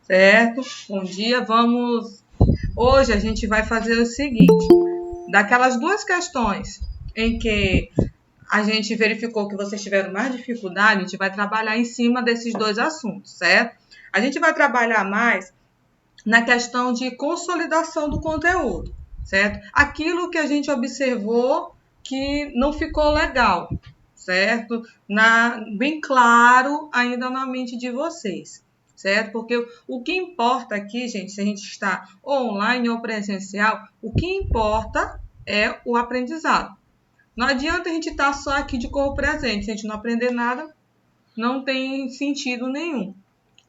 Certo? Bom dia, vamos... Hoje a gente vai fazer o seguinte, daquelas duas questões em que a gente verificou que vocês tiveram mais dificuldade, a gente vai trabalhar em cima desses dois assuntos, certo? A gente vai trabalhar mais na questão de consolidação do conteúdo, certo? Aquilo que a gente observou que não ficou legal, certo? Bem claro ainda na mente de vocês, certo? Porque o que importa aqui, gente, se a gente está online ou presencial, o que importa é o aprendizado. Não adianta a gente estar só aqui de corpo presente, se a gente não aprender nada, não tem sentido nenhum,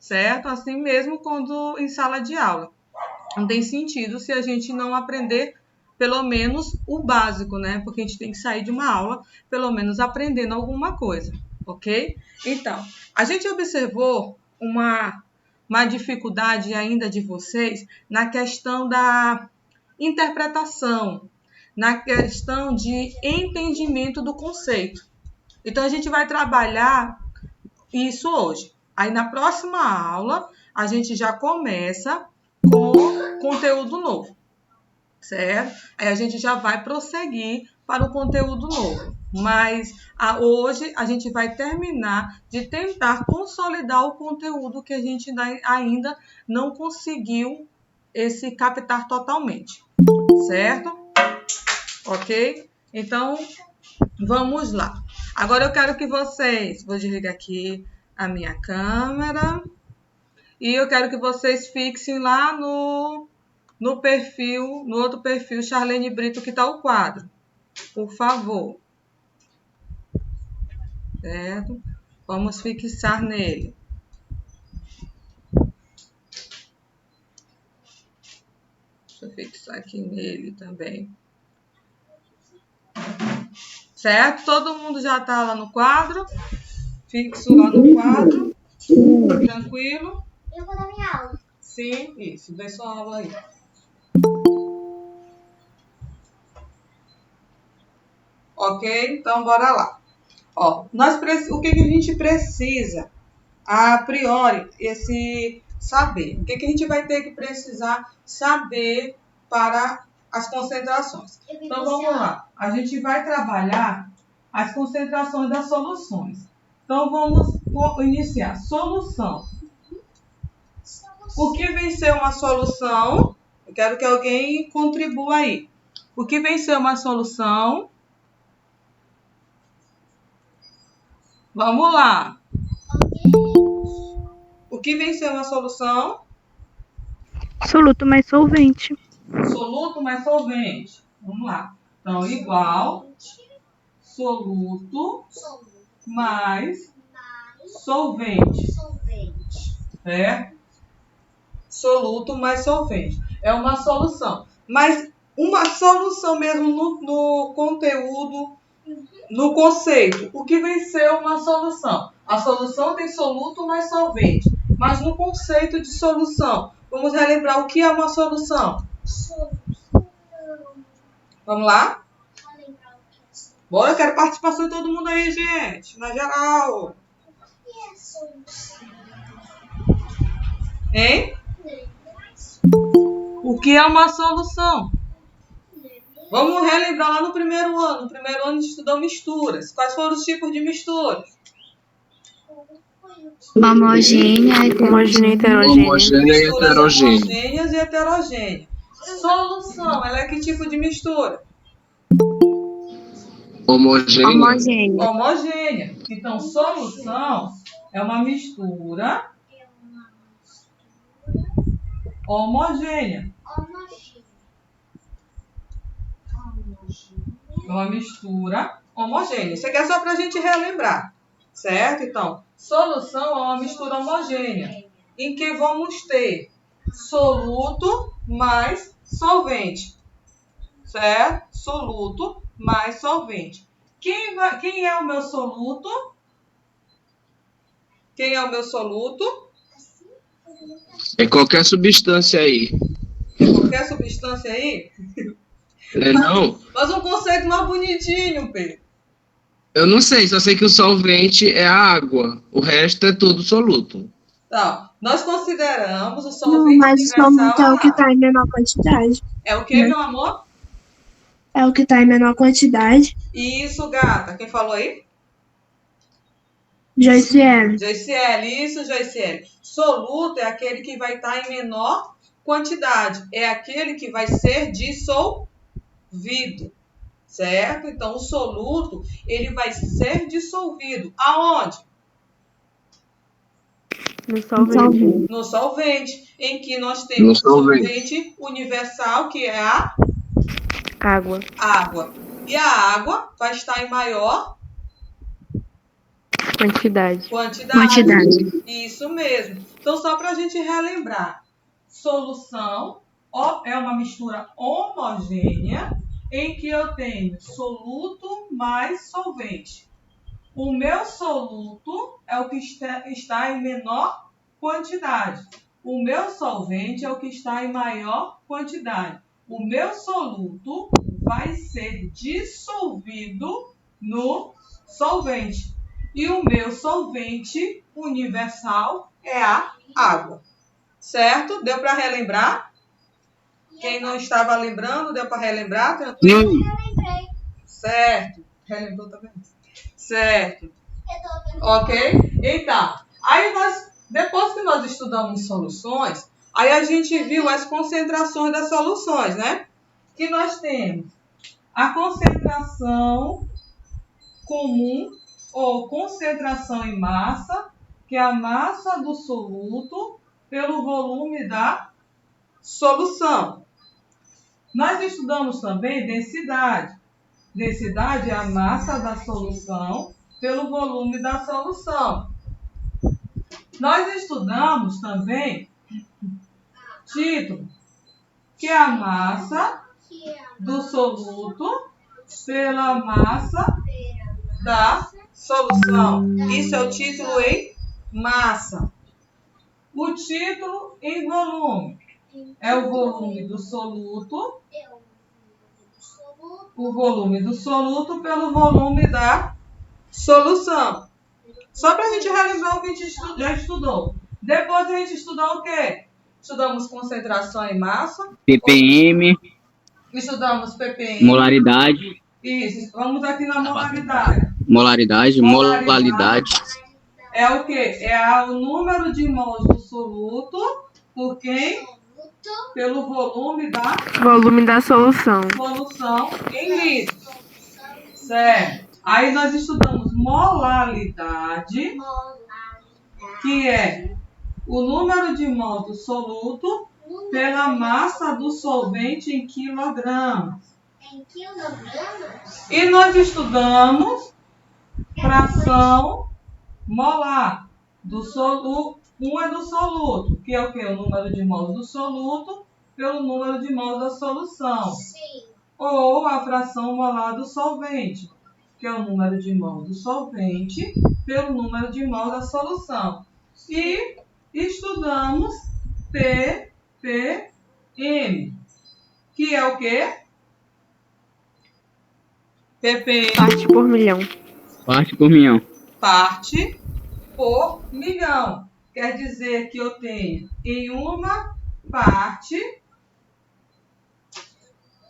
certo? Assim mesmo quando em sala de aula. Não tem sentido se a gente não aprender pelo menos o básico, né? Porque a gente tem que sair de uma aula pelo menos aprendendo alguma coisa, ok? Então, a gente observou uma dificuldade ainda de vocês na questão da interpretação, na questão de entendimento do conceito. Então, a gente vai trabalhar isso hoje. Aí, na próxima aula, a gente já começa com conteúdo novo, certo? Aí a gente já vai prosseguir para o conteúdo novo. Mas hoje a gente vai terminar de tentar consolidar o conteúdo que a gente ainda não conseguiu captar totalmente, certo? Ok? Então, vamos lá. Agora eu quero que vocês... Vou desligar aqui a minha câmera. E eu quero que vocês fixem lá no perfil, no outro perfil, Charlene Brito, que está o quadro. Por favor. Certo? Vamos fixar nele. Deixa eu fixar aqui nele também. Certo? Todo mundo já está lá no quadro? Fixo lá no quadro. Tranquilo? Eu vou dar minha aula. Sim, isso. Dê sua aula aí. Ok? Então, bora lá. Ó, o que a gente precisa, a priori, esse saber? O que a gente vai ter que precisar saber para as concentrações? Então, vamos lá. A gente vai trabalhar as concentrações das soluções. Então, vamos iniciar. Solução. O que vem ser uma solução? Eu quero que alguém contribua aí. O que vem ser uma solução? Vamos lá. O que vem ser uma solução? Soluto mais solvente. Soluto mais solvente. Vamos lá. Então, igual soluto mais solvente. Certo? Soluto mais solvente. É uma solução. Mas uma solução mesmo no conteúdo, no conceito. O que vem ser uma solução? A solução tem soluto mais solvente. Mas no conceito de solução, vamos relembrar o que é uma solução. Vamos lá? Bora, eu quero participação de todo mundo aí, gente. Na geral. Hein? O que é uma solução? Vamos relembrar lá no primeiro ano. No primeiro ano a gente estudou misturas. Quais foram os tipos de misturas? Homogênea, heterogênea. Homogênea e heterogênea. Homogêneas e heterogêneas. Solução, ela é que tipo de mistura? Homogênea. Homogênea. Então, solução é uma mistura homogênea. É uma mistura homogênea. Isso aqui é só para a gente relembrar, certo? Então, solução é uma mistura homogênea, em que vamos ter soluto mais solvente, certo? Soluto mais solvente. Quem é o meu soluto? Quem é o meu soluto? É qualquer substância aí. É qualquer substância aí? Não? Mas um conceito mais bonitinho, Pedro. Eu não sei, só sei que o solvente é a água. O resto é tudo soluto. Tá. Nós consideramos o Não, solvente mas o universal soluto é o que a água. está em menor quantidade. É o que, meu amor? É o que está em menor quantidade. Isso, gata. Quem falou aí? Joiciele. Joiciele, isso, Joiciele. Soluto é aquele que vai estar em menor quantidade. É aquele que vai ser dissolvido, certo? Então, o soluto, ele vai ser dissolvido. Aonde? No solvente. No solvente, em que nós temos o solvente universal, que é a Água. água. E a água vai estar em maior Quantidade. quantidade. Isso mesmo. Então, só para a gente relembrar, solução é uma mistura homogênea em que eu tenho soluto mais solvente. O meu soluto é o que está em menor quantidade. O meu solvente é o que está em maior quantidade. O meu soluto vai ser dissolvido no solvente. E o meu solvente universal é a água. Certo? Deu para relembrar? Quem não estava lembrando, deu para relembrar? Tranquilo? Certo. Relembrou também? Certo. Ok? Então, aí depois que nós estudamos soluções, aí a gente viu as concentrações das soluções, né? Que nós temos a concentração comum ou concentração em massa, que é a massa do soluto pelo volume da solução. Nós estudamos também densidade. Densidade é a massa da solução pelo volume da solução. Nós estudamos também título, que é a massa do soluto pela massa da solução. Isso é o título em massa. O título em volume é o volume do soluto, o volume do soluto pelo volume da solução. Só para a gente relembrar o que a gente já estudou. Depois a gente estudou o quê? Estudamos concentração em massa. ppm, Estudamos ppm. molaridade. Isso, vamos aqui na molaridade. Molaridade. É o quê? É o número de mols do soluto por quem? Pelo volume da solução. solução em litros. Certo. Aí nós estudamos molaridade, que é o número de mols do soluto pela massa do solvente em quilogramas. E nós estudamos fração molar do soluto. Um é do soluto, que é o quê? O número de mols do soluto pelo número de mols da solução. Ou a fração molar do solvente, que é o número de mols do solvente pelo número de mols da solução. E estudamos ppm, que é o quê? ppm. Parte por milhão. Parte por milhão. Parte por milhão. Quer dizer que eu tenho em uma parte,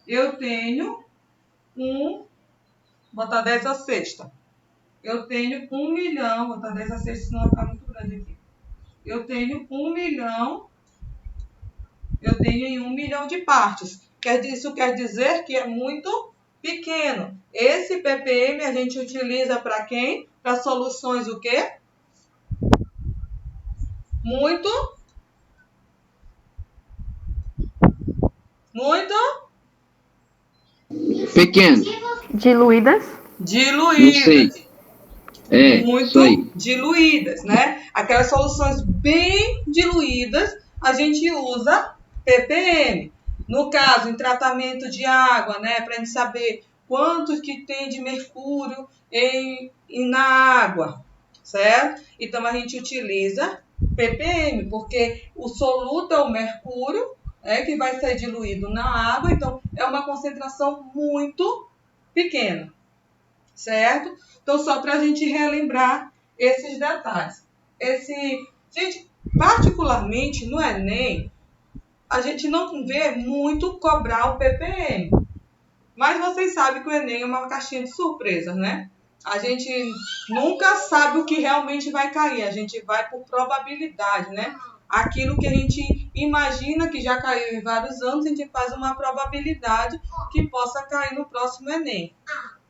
eu tenho botar 10 a sexta. Eu tenho 1 milhão, botar 10 a sexta, senão vai ficar muito grande aqui. Eu tenho 1 milhão, eu tenho em 1 milhão de partes. Isso quer dizer que é muito pequeno. Esse ppm a gente utiliza para quem? Para soluções o quê? Muito Pequeno. Diluídas. diluídas. Muito isso aí. diluídas, né? Aquelas soluções bem diluídas, a gente usa ppm. No caso, em tratamento de água, né? Para a gente saber quanto que tem de mercúrio na água, certo? Então, a gente utiliza ppm, porque o soluto é o mercúrio, que vai ser diluído na água, então é uma concentração muito pequena, certo? Então, só para a gente relembrar esses detalhes. Gente, Particularmente no Enem, a gente não vê muito cobrar o ppm. Mas vocês sabem que o Enem é uma caixinha de surpresas, né? A gente nunca sabe o que realmente vai cair. A gente vai por probabilidade, né? Aquilo que a gente imagina que já caiu em vários anos, a gente faz uma probabilidade que possa cair no próximo Enem,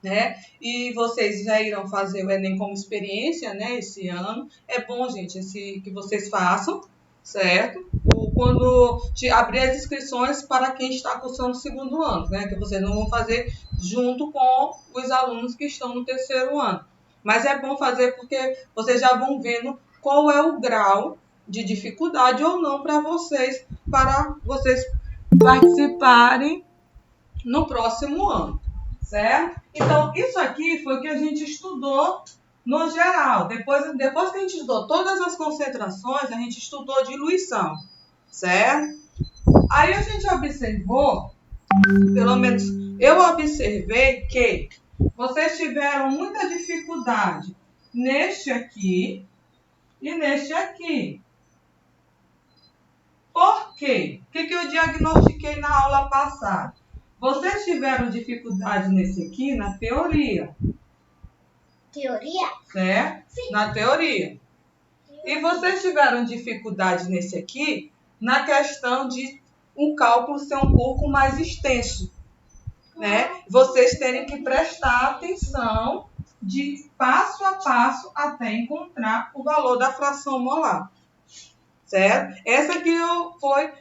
né? E vocês já irão fazer o Enem como experiência, né? Esse ano. É bom, gente, que vocês façam, certo? Quando abrir as inscrições para quem está cursando o segundo ano, né? Que vocês não vão fazer junto com os alunos que estão no terceiro ano. Mas é bom fazer porque vocês já vão vendo qual é o grau de dificuldade ou não para vocês participarem no próximo ano, certo? Então, isso aqui foi o que a gente estudou no geral. Depois que a gente estudou todas as concentrações, a gente estudou diluição, certo? Aí a gente observou, pelo menos eu observei que vocês tiveram muita dificuldade neste aqui e neste aqui. Por quê? O que eu diagnostiquei na aula passada? Vocês tiveram dificuldade nesse aqui na teoria. Teoria? Certo? Sim. Na teoria. E vocês tiveram dificuldade nesse aqui na questão de um cálculo ser um pouco mais extenso, né? Vocês terem que prestar atenção de passo a passo até encontrar o valor da fração molar, certo? Essa aqui foi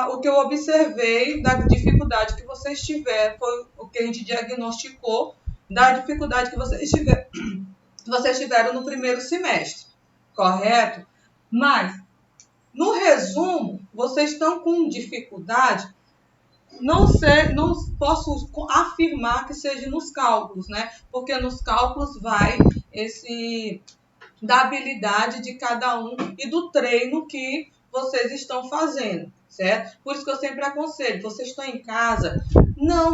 o que eu observei da dificuldade que vocês tiveram, foi o que a gente diagnosticou da dificuldade que vocês tiveram no primeiro semestre, correto? Mas, no resumo, vocês estão com dificuldade, não posso afirmar que seja nos cálculos, né? Porque nos cálculos vai da habilidade de cada um e do treino que vocês estão fazendo, certo? Por isso que eu sempre aconselho, vocês estão em casa,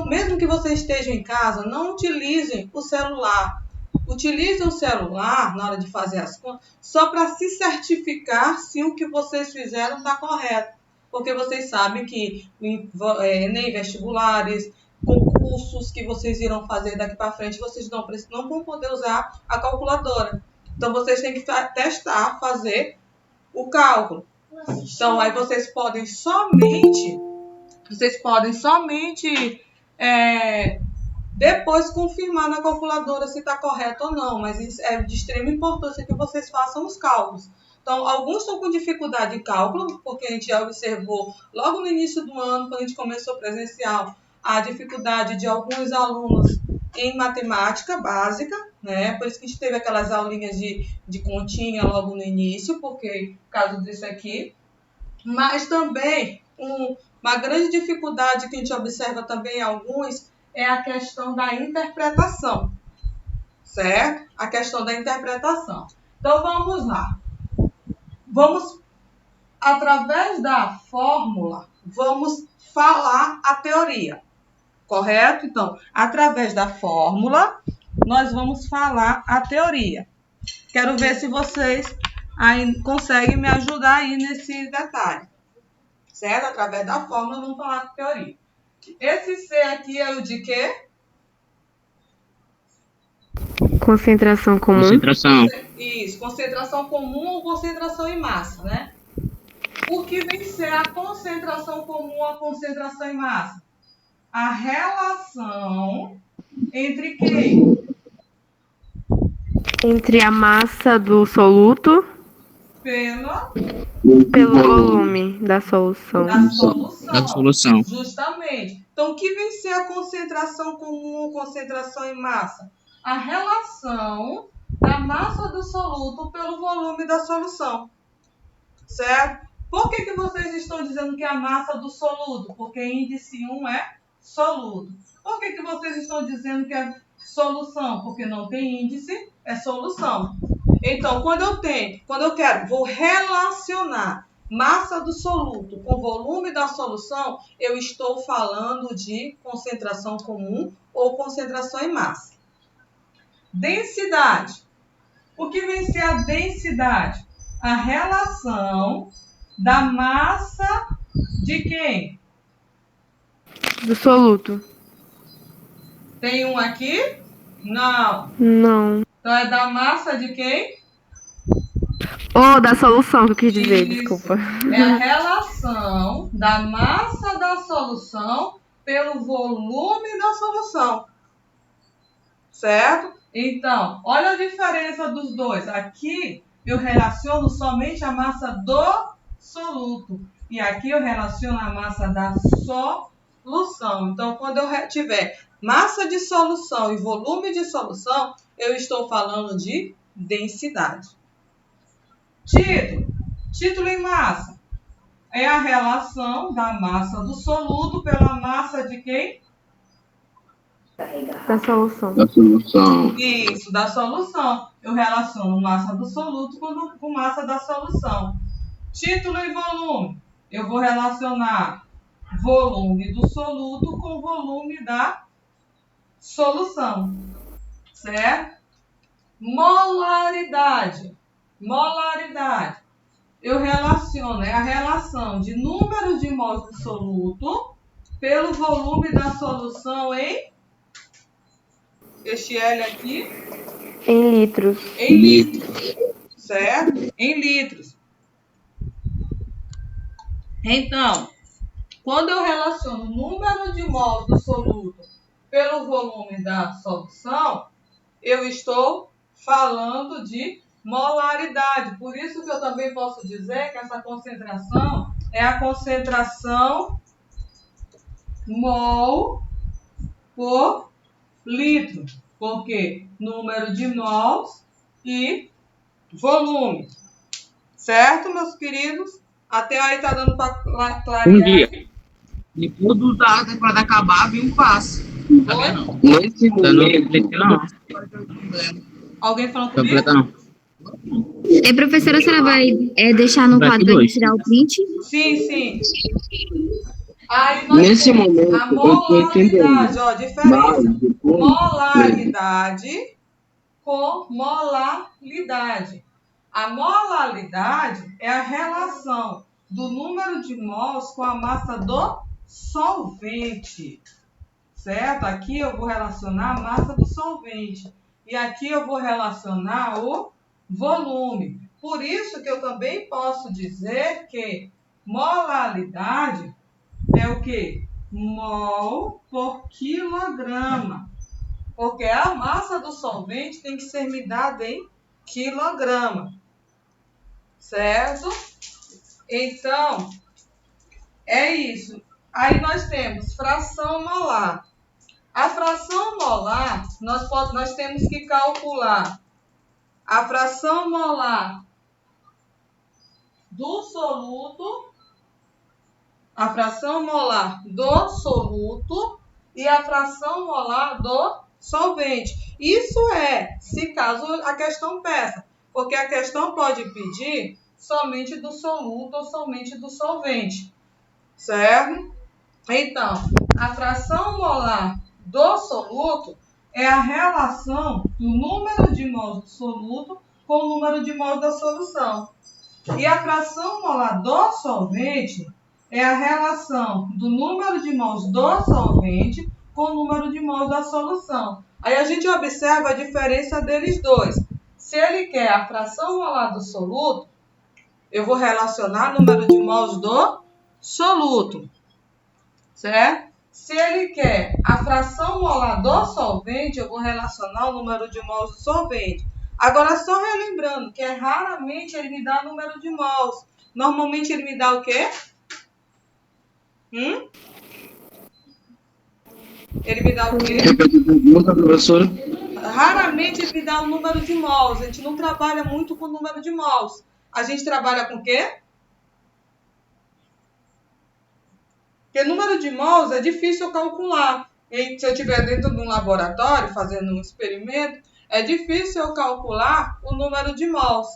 mesmo que vocês estejam em casa, não utilizem o celular. Utilizem o celular na hora de fazer as contas só para se certificar se o que vocês fizeram está correto. Porque vocês sabem que Enem, vestibulares, concursos que vocês irão fazer daqui para frente, vocês não vão poder usar a calculadora. Então, vocês têm que testar, fazer o cálculo. Então, aí vocês podem somente depois confirmar na calculadora se está correto ou não, mas isso é de extrema importância que vocês façam os cálculos. Então, alguns estão com dificuldade de cálculo, porque a gente já observou logo no início do ano, quando a gente começou presencial, a dificuldade de alguns alunos em matemática básica, né? Por isso que a gente teve aquelas aulinhas de continha logo no início, por causa disso aqui. Mas também, uma grande dificuldade que a gente observa também em alguns é a questão da interpretação, certo? A questão da interpretação. Então, vamos lá. Vamos, através da fórmula, vamos falar a teoria, correto? Então, através da fórmula, nós vamos falar a teoria. Quero ver se vocês aí conseguem me ajudar aí nesse detalhe, certo? Através da fórmula, vamos falar a teoria. Esse C aqui é o de quê? Concentração comum. Concentração. Isso, concentração comum ou concentração em massa, né? O que vem ser a concentração comum ou a concentração em massa? A relação entre quem? Entre a massa do soluto pelo volume da solução. Da solução. Justamente. Então, o que vem ser a concentração comum ou concentração em massa? A relação da massa do soluto pelo volume da solução. Certo? Por que vocês estão dizendo que é a massa do soluto? Porque índice 1 é soluto. Por que vocês estão dizendo que é solução? Porque não tem índice, é solução. Então, vou relacionar massa do soluto com volume da solução, eu estou falando de concentração comum ou concentração em massa. Densidade. O que vem ser a densidade? a relação da massa de quem? Do soluto. Tem um aqui? Não. Não. Então é da massa de quem? Oh, da solução que eu quis dizer, Isso. desculpa. É a relação da massa da solução pelo volume da solução. Certo? Então, olha a diferença dos dois. Aqui eu relaciono somente a massa do soluto. E aqui eu relaciono a massa da solução. Então, quando eu tiver massa de solução e volume de solução, eu estou falando de densidade. Título em massa. É a relação da massa do soluto pela massa de quem? Da solução. Da solução. Isso, da solução. Eu relaciono massa do soluto com massa da solução. Título e volume. Eu vou relacionar volume do soluto com volume da solução. Certo? Molaridade. Molaridade. Eu relaciono, é a relação de número de mols do soluto pelo volume da solução em este L aqui. Em litros. Em litros, certo? Em litros. Então, quando eu relaciono o número de mols do soluto pelo volume da solução, eu estou falando de molaridade. Por isso que eu também posso dizer que essa concentração é a concentração mol por litro. Porque número de mols e volume. Certo, meus queridos? Até aí tá dando para clarear. Um dia. Depois da temporada acabar, vem um passe. Tá vendo? Nesse momento, não. Alguém falando comigo? Completa não. Professora, a senhora vai deixar no quadro para tirar o print? Sim. Aí nós Nesse temos momento, a eu tô entendendo. molaridade, ó, diferença. Mas, depois, Molaridade com molaridade. A molaridade é a relação do número de mols com a massa do solvente. Certo? Aqui eu vou relacionar a massa do solvente. E aqui eu vou relacionar o volume. Por isso que eu também posso dizer que molaridade é o quê? Mol por quilograma. Porque a massa do solvente tem que ser medida em quilograma. Certo? Então, é isso. Aí nós temos fração molar. A fração molar, nós temos que calcular a fração molar do soluto, a fração molar do soluto e a fração molar do solvente. Isso se caso a questão peça, porque a questão pode pedir somente do soluto ou somente do solvente, certo? Então, a fração molar do soluto é a relação do número de mols do soluto com o número de mols da solução. E a fração molar do solvente é a relação do número de mols do solvente com o número de mols da solução. Aí a gente observa a diferença deles dois. Se ele quer a fração molar do soluto, eu vou relacionar o número de mols do soluto, certo? Se ele quer a fração molar do solvente, eu vou relacionar o número de mols do solvente. Agora, só relembrando que raramente ele me dá o número de mols. Normalmente ele me dá o quê? Ele me dá o quê? Repete a pergunta, professora. Raramente ele me dá o número de mols. A gente não trabalha muito com o número de mols. A gente trabalha com o quê? Porque número de mols é difícil eu calcular. E se eu estiver dentro de um laboratório fazendo um experimento, é difícil eu calcular o número de mols.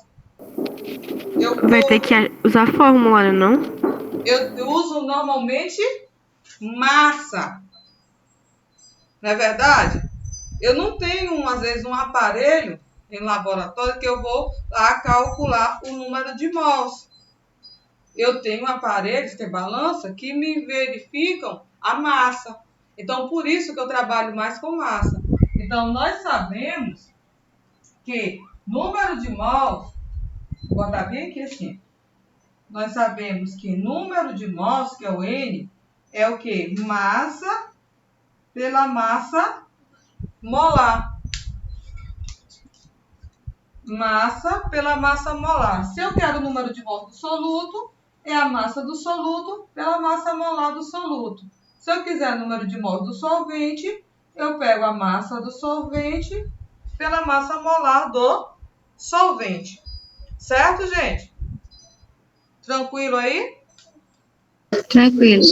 Vai ter que usar fórmula, não? Eu uso normalmente massa. Não é verdade? Eu não tenho, às vezes, um aparelho em laboratório que eu vou lá calcular o número de mols. Eu tenho aparelhos, que é balança, que me verificam a massa. Então, por isso que eu trabalho mais com massa. Então, nós sabemos que número de mols, vou botar bem aqui assim, nós sabemos que número de mols, que é o N, é o quê? Massa pela massa molar. Massa pela massa molar. Se eu quero o número de mols do soluto, é a massa do soluto pela massa molar do soluto. Se eu quiser o número de mols do solvente, eu pego a massa do solvente pela massa molar do solvente. Certo, gente? Tranquilo aí? Tranquilo.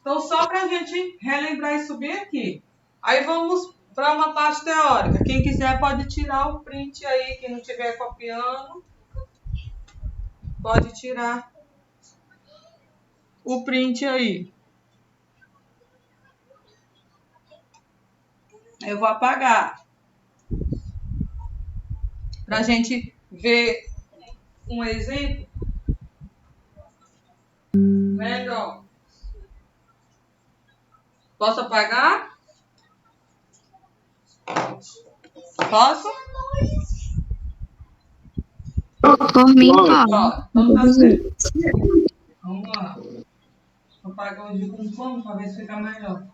Então, só para a gente relembrar isso bem aqui. Aí vamos para uma parte teórica. Quem quiser pode tirar o print aí. Quem não estiver copiando, pode tirar o print aí. Eu vou apagar. Para a gente ver um exemplo melhor. Posso apagar? Posso? Por mim, pode. Então tá certo. Vamos lá. Vou apagar o de com fome para ver se fica melhor.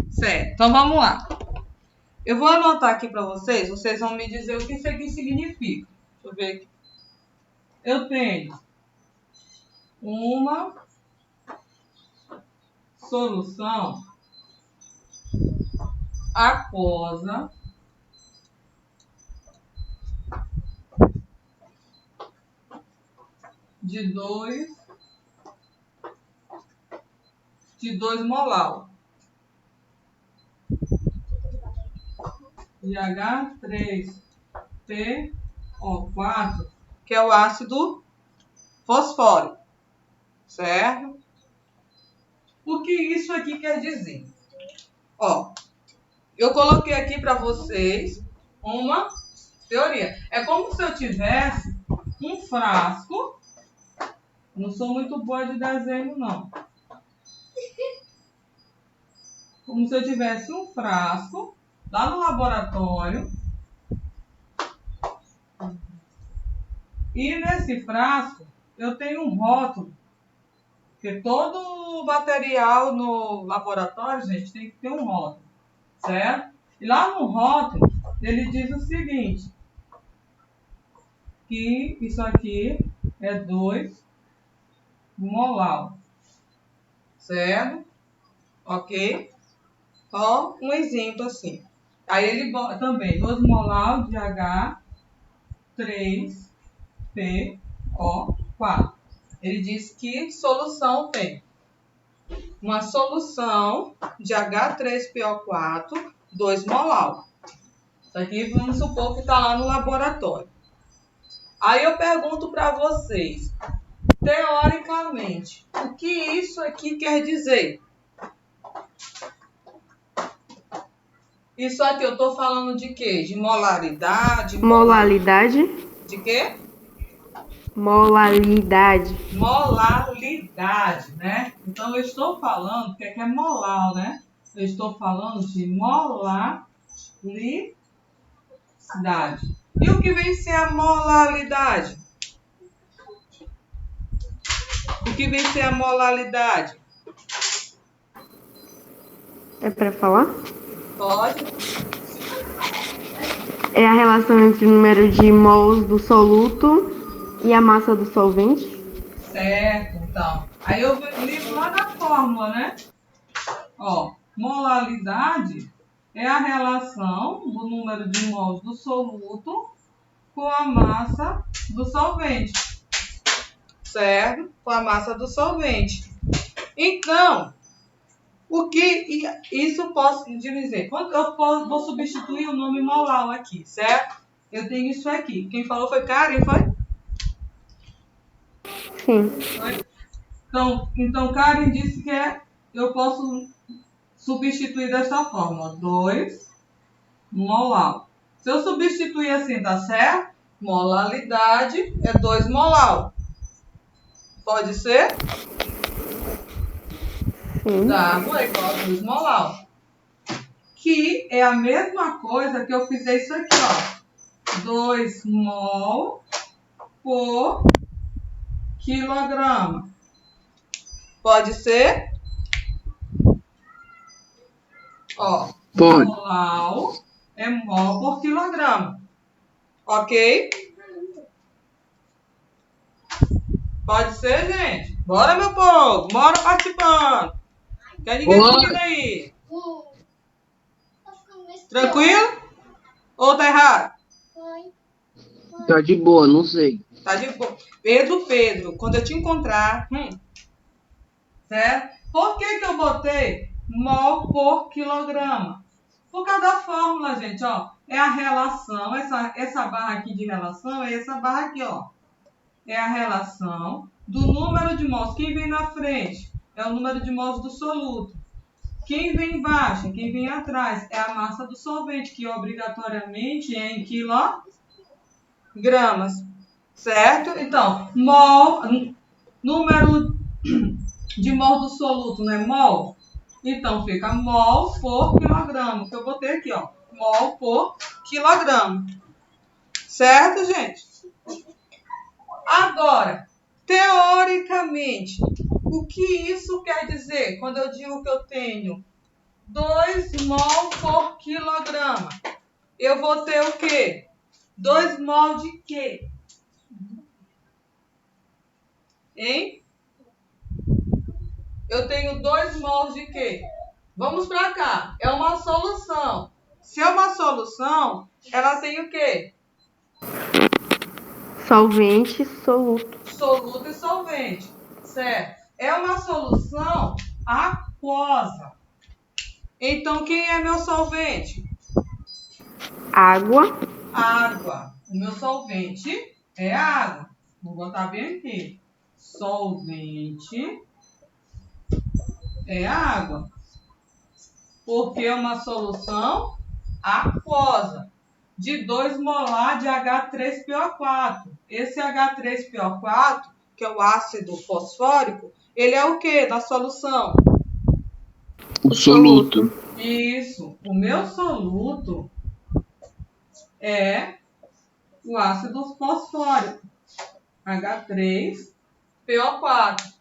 Certo, então vamos lá. Eu vou anotar aqui para vocês, vocês vão me dizer o que isso aqui significa. Deixa eu ver aqui. Eu tenho uma solução aquosa de 2 molar de H3PO4, que é o ácido fosfórico, certo? O que isso aqui quer dizer? Ó, eu coloquei aqui para vocês uma teoria. É como se eu tivesse um frasco. Não sou muito boa de desenho, não. Como se eu tivesse um frasco lá no laboratório. E nesse frasco eu tenho um rótulo. Porque todo material no laboratório, gente, tem que ter um rótulo. Certo? E lá no rótulo, ele diz o seguinte. Que isso aqui é 2 molar. Certo? Ok? Ó, um exemplo assim. Aí ele bota também 2 molar de H3PO4. Ele diz que solução tem. Uma solução de H3PO4, 2 molar. Isso aqui vamos supor que está lá no laboratório. Aí eu pergunto para vocês, teoricamente, o que isso aqui quer dizer? Isso aqui eu estou falando de quê? De molaridade? Molalidade. De quê? Molalidade. Molaridade, né? Então eu estou falando, porque aqui é molar, né? Eu estou falando de molaridade. E o que vem ser a molaridade? O que vem ser a molaridade? É para falar? Pode. É a relação entre o número de mols do soluto e a massa do solvente. Certo, então. Aí eu ligo lá na fórmula, né? Ó, molaridade é a relação do número de mols do soluto com a massa do solvente. Certo? Com a massa do solvente. Então, O que isso posso dizer? Quando vou substituir o nome molar aqui, certo? Eu tenho isso aqui. Quem falou foi Karen, foi? Sim. Então Karen disse que eu posso substituir desta forma. 2 molar. Se eu substituir assim, tá certo? Molalidade é 2 molar. Pode ser? Sim. D'água é igual a 2 molar. Que é a mesma coisa que eu fizer isso aqui, ó. 2 mol por quilograma. Pode ser? Ó, Pode. molar é mol por quilograma. Ok? Pode ser, gente? Bora, meu povo. Bora participando. Quer ninguém dormindo aí? Tranquilo? Ou tá errado? Tá de boa, não sei. Tá de boa. Pedro, quando eu te encontrar, certo? Por que eu botei mol por quilograma? Por causa da fórmula, gente, ó. É a relação, essa barra aqui de relação é essa barra aqui, ó. É a relação do número de mols. Quem vem na frente é o número de mols do soluto. Quem vem embaixo, quem vem atrás é a massa do solvente, que obrigatoriamente é em quilogramas. Certo? Então, mol, número de mol do soluto, não é mol? Então, fica mol por quilograma, que eu botei aqui, ó. Mol por quilograma. Certo, gente? Agora, teoricamente, o que isso quer dizer quando eu digo que eu tenho 2 mol por quilograma? Eu vou ter o quê? 2 mol de quê? Hein? Eu tenho 2 mols de quê? Vamos para cá. É uma solução. Se é uma solução, ela tem o quê? Solvente, soluto. Soluto e solvente. Certo? É uma solução aquosa. Então, quem é meu solvente? Água. Água. O meu solvente é água. Vou botar bem aqui. Solvente é água. Porque é uma solução aquosa de 2 molar de H3PO4. Esse H3PO4, que é o ácido fosfórico, ele é o que da solução? O soluto. Isso. O meu soluto é o ácido fosfórico, H3PO4.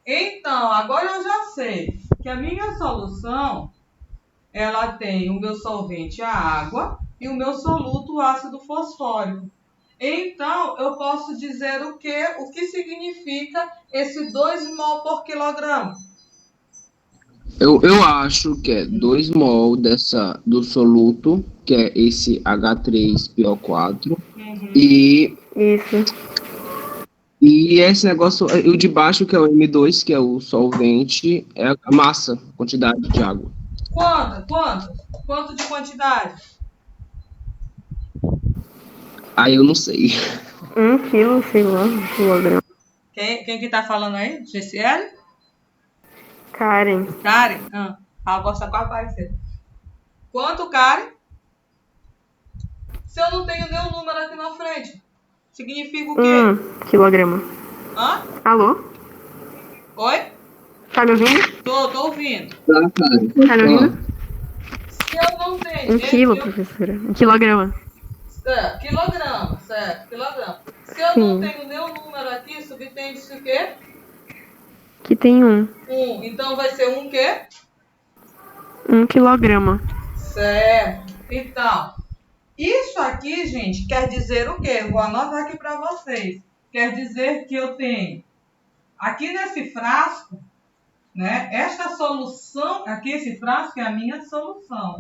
Então, agora eu já sei que a minha solução, ela tem o meu solvente, a água, e o meu soluto, o ácido fosfórico. Então, eu posso dizer o que significa esse 2 mol por quilograma. Eu acho que é 2 mol do soluto, que é esse H3PO4. E Isso. E esse negócio, o de baixo, que é o M2, que é o solvente, é a massa, quantidade de água. Quanto de quantidade? Aí eu não sei. 1 quilo, sei lá, 1 quilograma. Quem que tá falando aí? GCL? Karen. Karen? A voz tá quase aparecendo. Quanto, Karen? Se eu não tenho nenhum número aqui na frente, significa o quê? 1 quilograma. Hã? Alô? Oi? Tá me ouvindo? Tô ouvindo. Tá, cara. Tá me ouvindo? Se eu não tenho... 1 quilo, professora. 1 quilograma. Quilograma, certo, quilograma. Se eu não tenho nenhum número aqui, subtende-se o quê? Que tem 1. 1. Então vai ser 1 quê? 1 quilograma. Certo. Então, isso aqui, gente, quer dizer o quê? Vou anotar aqui para vocês. Quer dizer que eu tenho aqui nesse frasco, né? Esta solução, aqui esse frasco é a minha solução.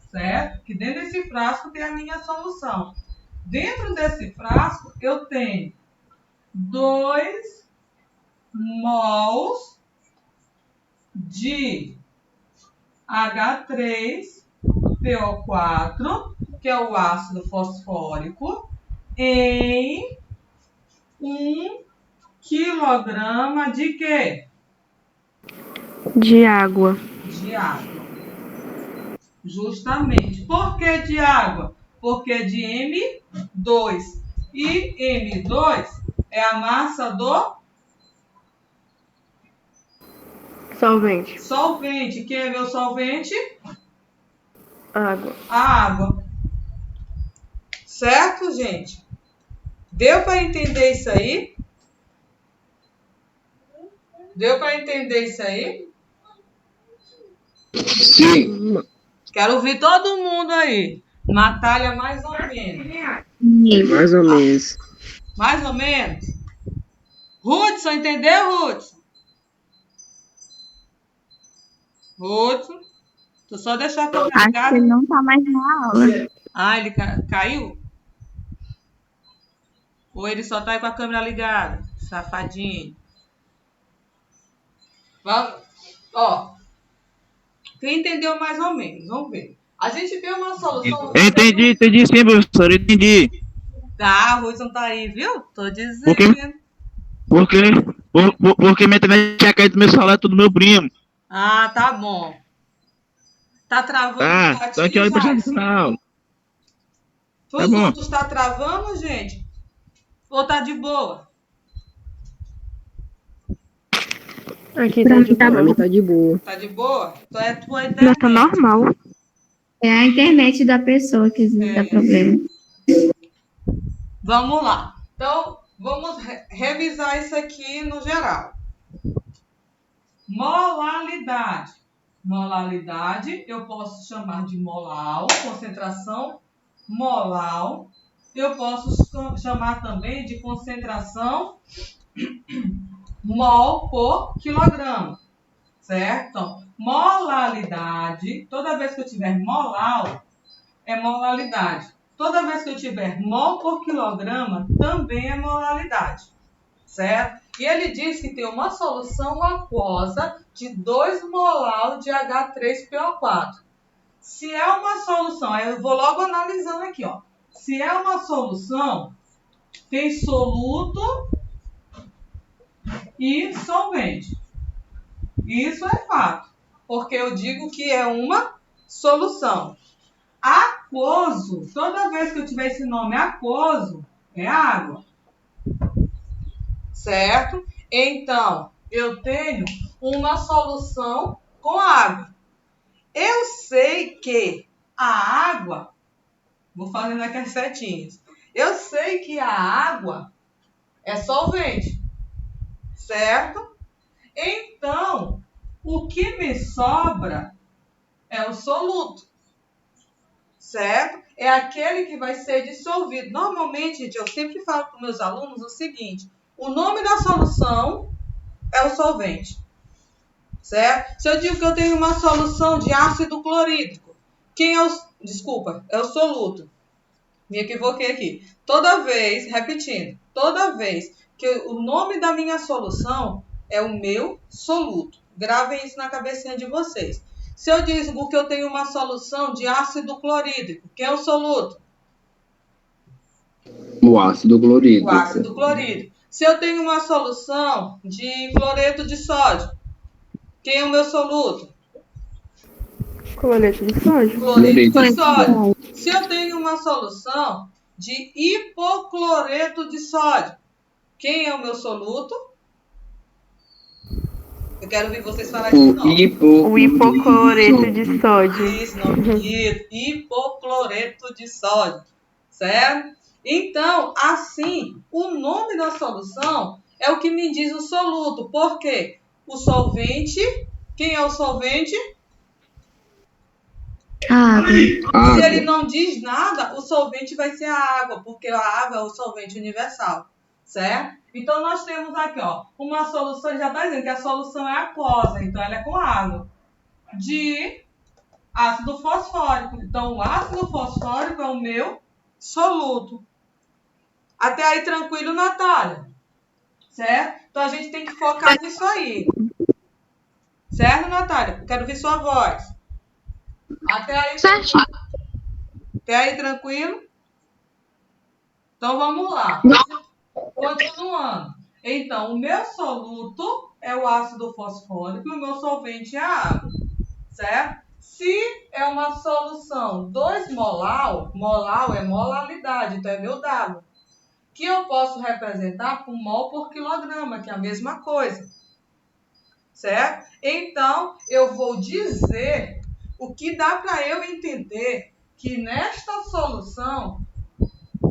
Certo? Que dentro desse frasco tem a minha solução. Dentro desse frasco eu tenho 2 mols de H3PO4, que é o ácido fosfórico, em 1 quilograma de quê? De água. De água. Justamente. Por que de água? Porque é de M2. E M2 é a massa do Solvente. solvente. Quem é meu solvente? Água. A água. Certo, gente? Deu para entender isso aí? Deu para entender isso aí? Sim. Quero ouvir todo mundo aí. Natália, mais ou menos. Mais ou menos. Mais ou menos? Hudson, entendeu, Hudson? Hudson. Tu só deixar a câmera Acho que ligada. ele não tá mais na aula. Ah, ele caiu? Ou ele só tá aí com a câmera ligada? Safadinho. Vamos. Ó. Quem entendeu mais ou menos? Vamos ver. A gente vê uma solução. Entendi sim, professor, entendi. Tá, o Hudson tá aí, viu? Tô dizendo. Porque minha internet tinha caído do meu celular, tudo do meu primo. Ah, tá bom. Tá travando Tá, pra tô aqui ti, olhando pra Jackson? aula. Tu Tá bom. outros tá travando, gente? Ou tá de boa? Aqui tá de Pra boa. mim Tá de boa. Tá de boa? Então é tua Mas internet. tá normal. É a internet da pessoa que dá problema. Vamos lá. Então, vamos revisar isso aqui no geral. Molalidade. Molalidade eu posso chamar de molal, concentração molal. Eu posso chamar também de concentração mol por quilograma, certo? Então, molalidade, toda vez que eu tiver molal, é molalidade. Toda vez que eu tiver mol por quilograma, também é molalidade, certo? E ele diz que tem uma solução aquosa de 2 molar de H3PO4. Se é uma solução, aí eu vou logo analisando aqui, ó. Se é uma solução, tem soluto e solvente. Isso é fato, porque eu digo que é uma solução. Aquoso, toda vez que eu tiver esse nome aquoso, é água. Certo? Então, eu tenho uma solução com água. Eu sei que a água, vou fazendo aqui as setinhas. Eu sei que a água é solvente, certo? Então, o que me sobra é o soluto, certo? É aquele que vai ser dissolvido. Normalmente, gente, eu sempre falo para os meus alunos o seguinte: o nome da solução é o solvente, certo? Se eu digo que eu tenho uma solução de ácido clorídrico, quem é o... Desculpa, é o soluto. Me equivoquei aqui. Toda vez, repetindo, toda vez que o nome da minha solução é o meu soluto. Gravem isso na cabecinha de vocês. Se eu digo que eu tenho uma solução de ácido clorídrico, quem é o soluto? O ácido clorídrico. O ácido clorídrico. Se eu tenho uma solução de cloreto de sódio, quem é o meu soluto? Cloreto de sódio. Cloreto de sódio. Se eu tenho uma solução de hipocloreto de sódio, quem é o meu soluto? Eu quero ouvir vocês falarem de novo. O hipocloreto de sódio. Isso, não bonito. Hipocloreto de sódio. Certo? Então, assim, o nome da solução é o que me diz o soluto. Por quê? O solvente, quem é o solvente? Água. Se ele não diz nada, o solvente vai ser a água, porque a água é o solvente universal, certo? Então, nós temos aqui, ó, uma solução, já está dizendo que a solução é aquosa, então ela é com água, de ácido fosfórico. Então, o ácido fosfórico é o meu soluto. Até aí, tranquilo, Natália? Certo? Então, a gente tem que focar nisso aí. Certo, Natália? Quero ouvir sua voz. Até aí, Certinho. até aí tranquilo? Então vamos lá. Continuando. Então, o meu soluto é o ácido fosfórico e o meu solvente é a água. Certo? Se é uma solução 2 molar, molar é molalidade, então é meu W, que eu posso representar com mol por quilograma, que é a mesma coisa. Certo? Então, eu vou dizer o que dá para eu entender que nesta solução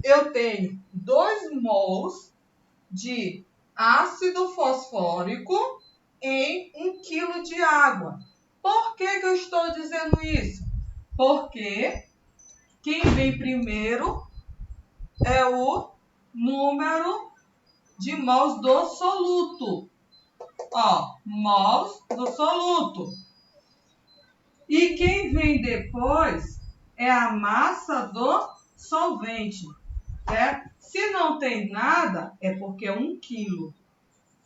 eu tenho 2 mols de ácido fosfórico em 1 quilo de água. Por que eu estou dizendo isso? Porque quem vem primeiro é o número de mols do soluto. Ó, mols do soluto. E quem vem depois é a massa do solvente. Certo? Se não tem nada, é porque é 1 quilo.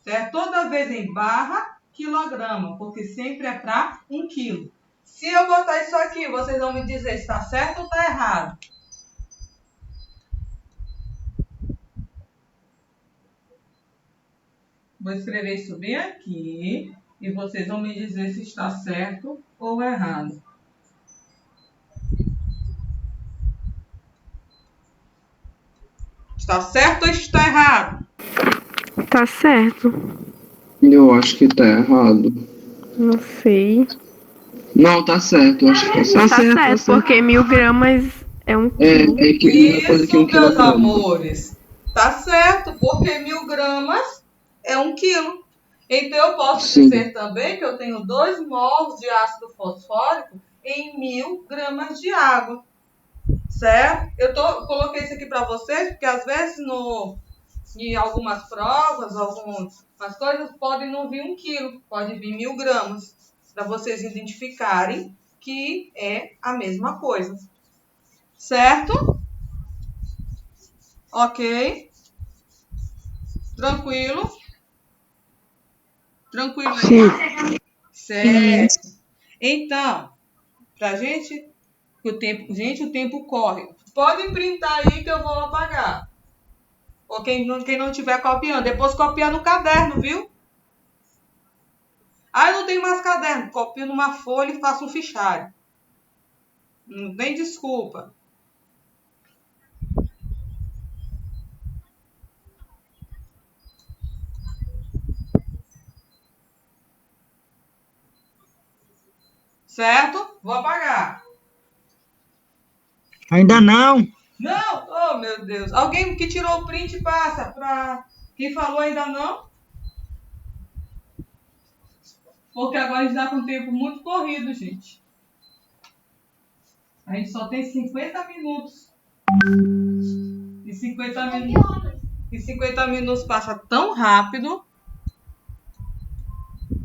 Certo? Toda vez em barra, quilograma, porque sempre é para 1 quilo. Se eu botar isso aqui, vocês vão me dizer se está certo ou está errado. Vou escrever isso bem aqui e vocês vão me dizer se está certo ou errado. Está certo ou está errado? Tá certo. Eu acho que tá errado. Não sei. Não, tá certo. Eu acho que tá certo. Tá certo, porque 1000 gramas é 1 quilo. É que uma coisa que Isso, 1 quilo meus amores. Tá certo, porque 1000 gramas é 1 quilo. Então, eu posso Sim. dizer também que eu tenho 2 mols de ácido fosfórico em 1000 gramas de água. Certo? Eu coloquei isso aqui para vocês, porque às vezes em algumas provas, algumas coisas, podem não vir 1 quilo, pode vir 1000 gramas, para vocês identificarem que é a mesma coisa. Certo? Ok? Tranquilo? Tranquilo aí? Sim. Certo. Então, pra gente, o tempo corre. Podem printar aí que eu vou apagar. Ou quem não estiver copiando, depois copia no caderno, viu? Ah, eu não tenho mais caderno. Copio numa folha e faço um fichário. Não tem desculpa. Certo? Vou apagar. Ainda não. Não? Oh, meu Deus. Alguém que tirou o print passa para quem falou ainda não? Porque agora a gente está com um tempo muito corrido, gente. A gente só tem 50 minutos. E 50 minutos passa tão rápido.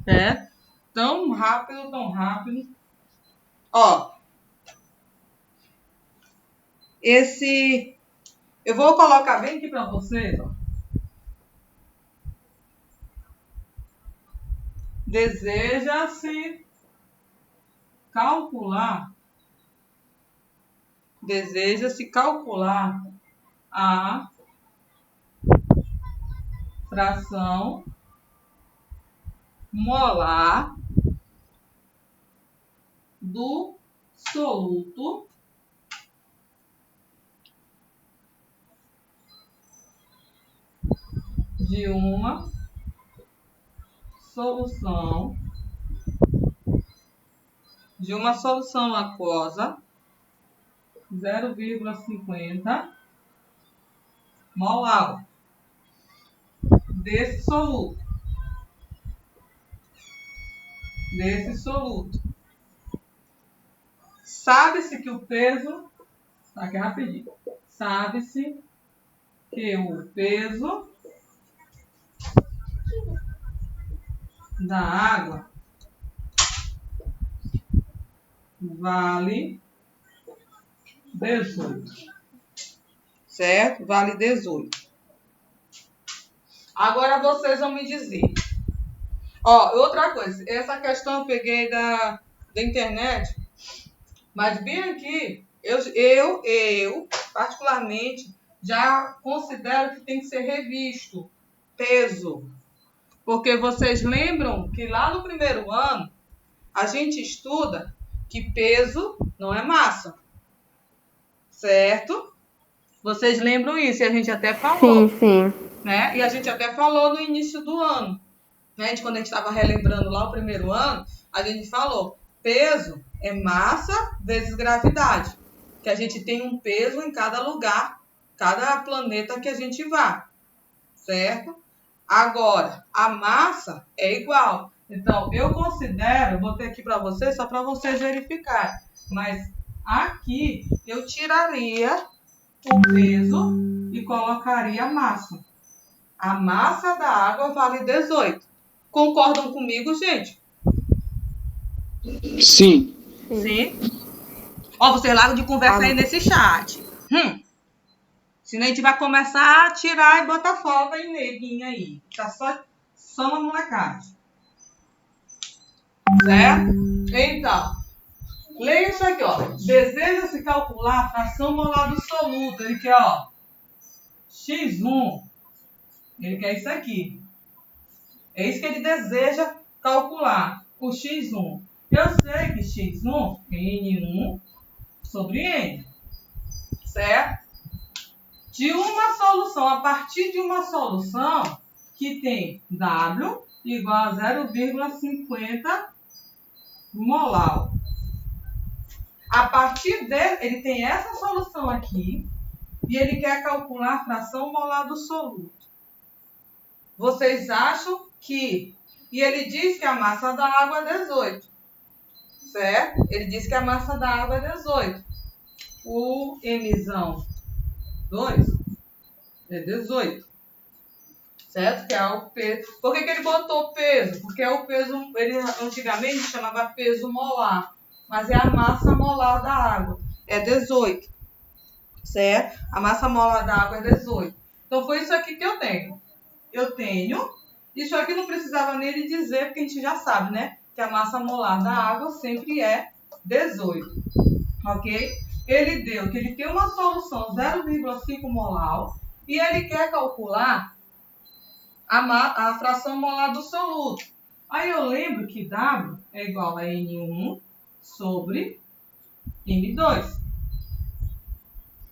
É? Tão rápido, tão rápido. Ó. Eu vou colocar bem aqui para vocês, ó. Deseja-se calcular a fração molar do soluto de uma solução aquosa 0,50 molar desse soluto. Sabe-se que o peso, aqui rapidinho, sabe-se que o peso da água vale 18. Certo? Vale 18. Agora vocês vão me dizer. Ó, outra coisa. Essa questão eu peguei da internet, mas bem aqui, eu particularmente, já considero que tem que ser revisto. Peso. Porque vocês lembram que lá no primeiro ano, a gente estuda que peso não é massa. Certo? Vocês lembram isso? E a gente até falou. Sim, sim. Né? E a gente até falou no início do ano. Né? Quando a gente estava relembrando lá o primeiro ano, a gente falou, peso é massa vezes gravidade. Que a gente tem um peso em cada lugar, cada planeta que a gente vá. Certo? Agora, a massa é igual. Então, eu considero, vou ter aqui para vocês, só para vocês verificarem. Mas aqui eu tiraria o peso e colocaria a massa. A massa da água vale 18. Concordam comigo, gente? Sim. Sim. Ó, vocês largam de conversa aí nesse chat. Senão a gente vai começar a tirar e botar folga em neguinho aí. Tá só uma molecagem. Certo? Então, leia isso aqui, ó. Deseja-se calcular a fração molar do soluto. Ele quer, ó, x1. Ele quer isso aqui. É isso que ele deseja calcular, o x1. Eu sei que x1 é n1 sobre n. Certo? De uma solução, a partir de uma solução que tem W igual a 0,50 molar. A partir dele, ele tem essa solução aqui e ele quer calcular a fração molar do soluto. Vocês acham que... E ele diz que a massa da água é 18. Certo? Ele diz que a massa da água é 18. O Mzão 2 é 18. Certo? Que é o peso. Por que ele botou peso? Porque é o peso... Ele antigamente chamava peso molar. Mas é a massa molar da água. É 18. Certo? A massa molar da água é 18. Então, foi isso aqui que eu tenho. Eu tenho. Isso aqui não precisava nem ele dizer, porque a gente já sabe, né? Que a massa molar da água sempre é 18. Ok? Ele deu que ele tem uma solução 0,5 molar e ele quer calcular a fração molar do soluto. Aí eu lembro que W é igual a N1 sobre M2.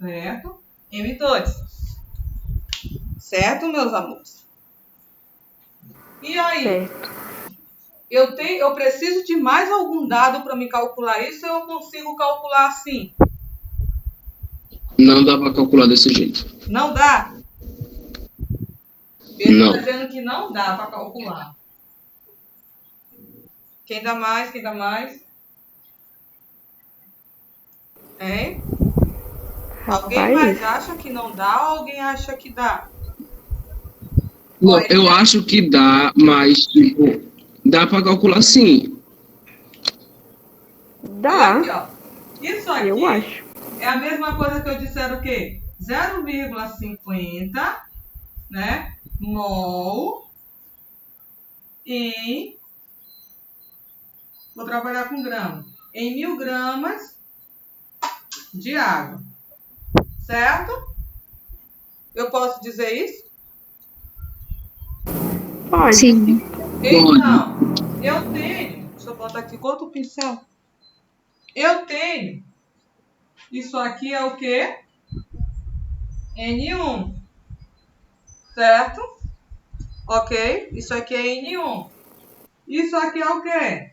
Certo? M2. Certo, meus amores? E aí? Certo. Eu preciso de mais algum dado para me calcular isso ou eu consigo calcular assim? Não dá para calcular desse jeito. Não dá? Ele Não. está dizendo que não dá para calcular. Quem dá mais? Quem dá mais? Hein? Alguém mais acha que não dá ou alguém acha que dá? Não, eu acho que dá, mas tipo, dá para calcular sim. Dá. Aqui, ó. Isso aqui Eu acho. é a mesma coisa que eu disser o quê? 0,50, né? Mol em... Vou trabalhar com grama. Em 1000 gramas de água. Certo? Eu posso dizer isso? Pode. Sim. Então, eu tenho... Deixa eu botar aqui com outro pincel. Eu tenho... Isso aqui é o quê? N1. Certo? Ok? Isso aqui é N1. Isso aqui é o quê?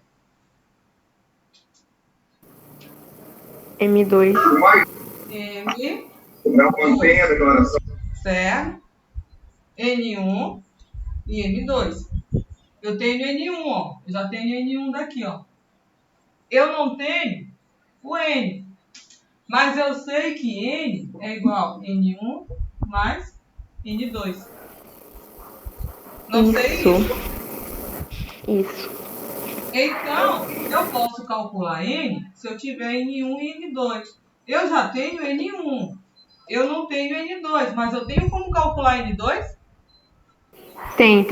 M2. M. Não mantém a declaração. Certo? N1 e M2. Eu tenho N1, ó. Eu já tenho N1 daqui, ó. Eu não tenho o N. Mas eu sei que N é igual a N1 mais N2. Não sei isso. Isso. Então, eu posso calcular N se eu tiver N1 e N2. Eu já tenho N1. Eu não tenho N2, mas eu tenho como calcular N2? Tem.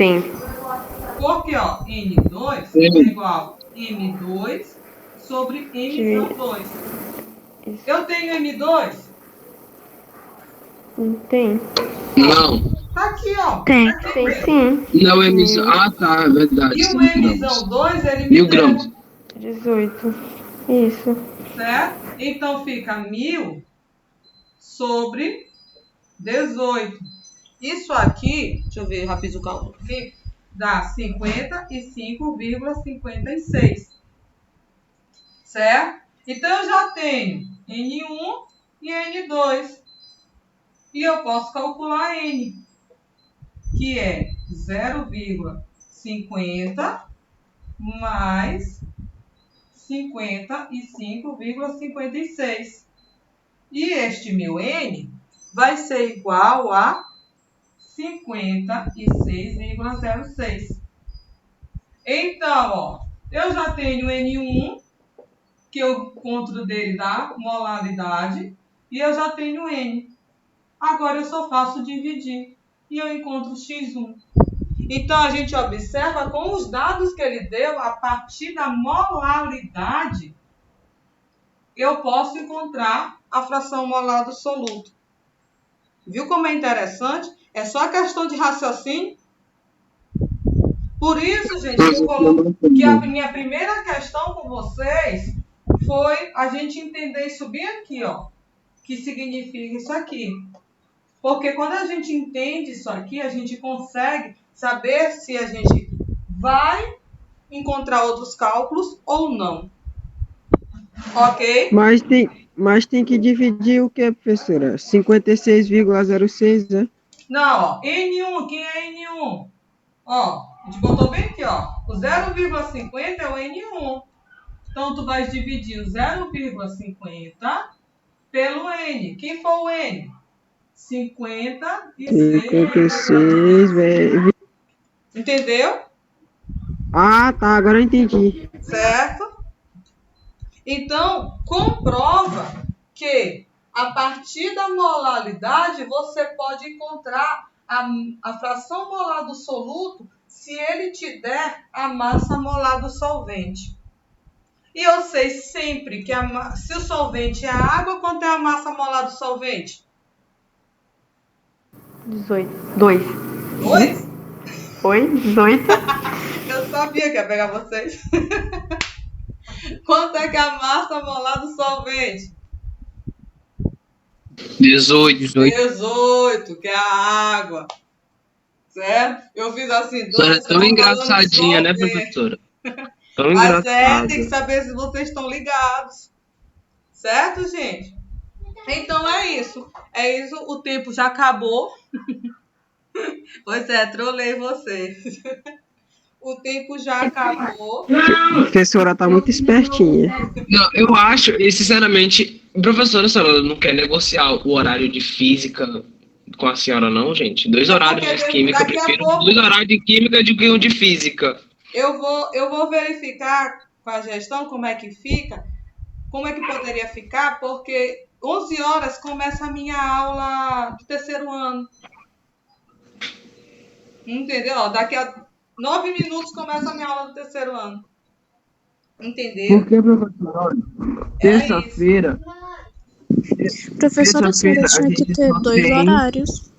Porque, ó, N2 é igual a M2 sobre M+2. Eu tenho M2? Não tem. Não. Tá aqui, ó. Tem. Tá aqui, Tem Pedro. sim. Não, M. Ah, tá, é verdade. E o 100 Mzão gramas. 2, ele me 1000 deu, gramas. 18. Isso. certo? Então fica 1000 sobre 18. Isso aqui, deixa eu ver rápido o cálculo aqui, dá 55,56. Certo? Então eu já tenho N1 e N2. E eu posso calcular N, que é 0,50 mais 55,56. E este meu N vai ser igual a 56,06. Então, ó, eu já tenho N1, que eu encontro dele da molaridade, e eu já tenho N. Agora eu só faço dividir e eu encontro X1. Então, a gente observa com os dados que ele deu, a partir da molaridade, eu posso encontrar a fração molar do soluto. Viu como é interessante? É só questão de raciocínio. Por isso, gente, eu coloquei que a minha primeira questão com vocês foi a gente entender isso bem aqui, ó. Que significa isso aqui. Porque quando a gente entende isso aqui, a gente consegue saber se a gente vai encontrar outros cálculos ou não. Ok? Mas tem que dividir o que, professora? 56,06, né? Não, ó. N1, quem é N1? Ó, a gente botou bem aqui, ó. O 0,50 é o N1. Então, tu vais dividir o 0,50 pelo N. Quem foi o N? 56. Entendeu? Ah, tá, agora eu entendi. Certo? Então, comprova que a partir da molaridade você pode encontrar a fração molar do soluto se ele te der a massa molar do solvente. E eu sei sempre que se o solvente é água, quanto é a massa molar do solvente? 18. 2. 2? Oi? 18? Eu sabia que ia pegar vocês. Quanto é que é a massa molar do solvente? 18. 18, que é a água. Certo? Eu fiz assim, A senhora é tão engraçadinha, né, solvente. professora? Tão Mas tem engraçada. que saber se vocês estão ligados. Certo, gente? Então é isso. É isso, o tempo já acabou. Pois é, trolei vocês. O tempo já acabou. A professora tá muito espertinha. Não, eu acho, e sinceramente, professora, a senhora não quer negociar o horário de física com a senhora, não, gente? 2 horários de química, eu prefiro 2 horários de química do que um de física. Eu vou verificar com a gestão como é que fica, como é que poderia ficar, porque 11 horas começa a minha aula do terceiro ano. Entendeu? Ó, daqui a 9 minutos começa a minha aula do terceiro ano. Entendeu? Por que, professora? Olha, terça-feira. Professora, a senhora Terça-feira, tinha que a gente ter só 2 tem- horários.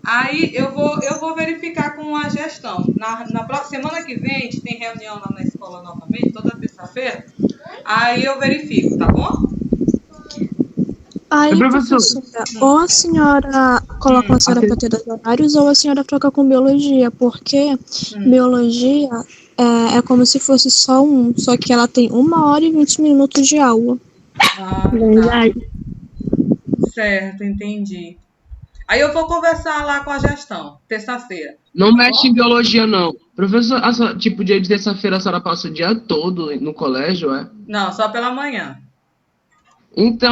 Aí eu vou verificar com a gestão. Na próxima semana que vem, a gente tem reunião lá na escola novamente, toda terça-feira. Aí eu verifico, tá bom? Aí, Professora. professora, ou a senhora coloca a senhora para ter 2 horários, ou a senhora troca com biologia, porque biologia é como se fosse só um, só que ela tem 1 hora e 20 minutos de aula. Ah, Verdade. tá. Certo, entendi. Aí eu vou conversar lá com a gestão, terça-feira. Não mexe em biologia, não. Professor, tipo, dia de terça-feira a senhora passa o dia todo no colégio, é? Não, só pela manhã. Então,